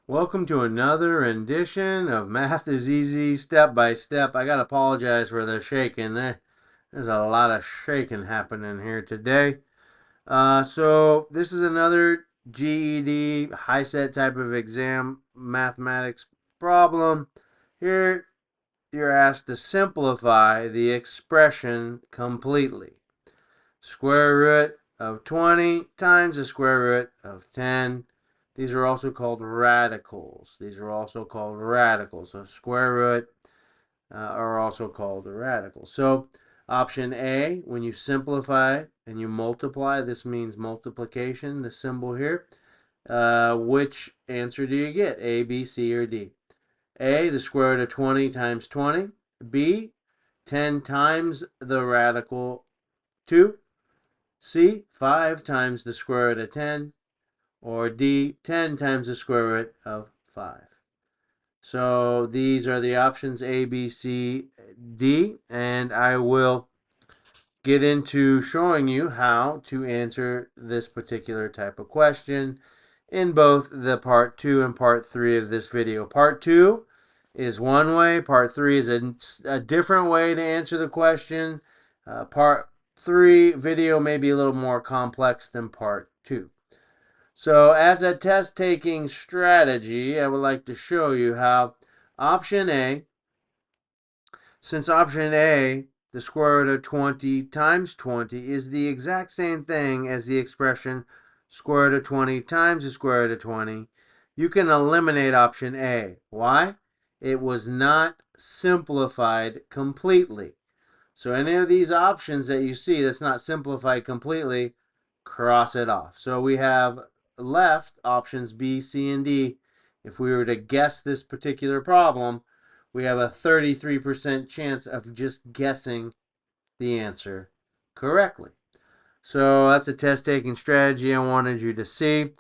Welcome to another rendition of Math is Easy Step by Step. I gotta apologize for the shaking. There's a lot of shaking happening here today. So this is another GED HiSET type of exam mathematics problem. Here you're asked to simplify the expression completely. Square root of 20 times the square root of 10. These are also called radicals. So square root are also called a radical. So option A, when you simplify and you multiply, this means multiplication, the symbol here. Which answer do you get? A, B, C, or D? A, the square root of 20 times 20. B, 10 times the radical 2. C, 5 times the square root of 10. Or D, 10 times the square root of 5. So these are the options A, B, C, D, and I will get into showing you how to answer this particular type of question in both the part 2 and part 3 of this video. Part 2 is one way, part 3 is a different way to answer the question. Part 3 video may be a little more complex than part 2. So as a test-taking strategy, I would like to show you how option A, since option A, the square root of 20 times 20, is the exact same thing as the expression square root of 20 times the square root of 20, you can eliminate option A. Why? It was not simplified completely. So any of these options that you see that's not simplified completely, cross it off. So we have left options B, C, and D. If we were to guess this particular problem, we have a 33% chance of just guessing the answer correctly. So that's a test-taking strategy I wanted you to see.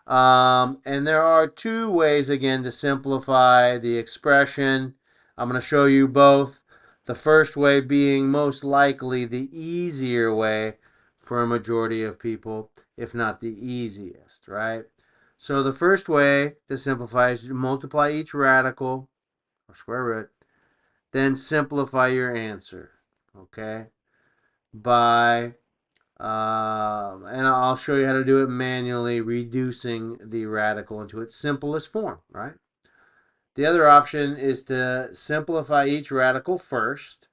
And there are two ways, again, to simplify the expression. I'm going to show you both. The first way being most likely the easier way for a majority of people, if not the easiest, right? So the first way to simplify is to multiply each radical, or square root, then simplify your answer, okay? By and I'll show you how to do it manually, reducing the radical into its simplest form, right? The other option is to simplify each radical first,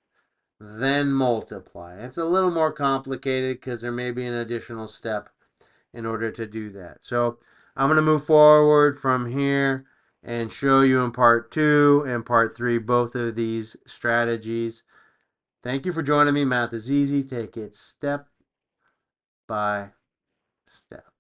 then multiply. It's a little more complicated because there may be an additional step in order to do that. So I'm going to move forward from here and show you in part 2 and part 3 both of these strategies. Thank you for joining me. Math is easy. Take it step by step.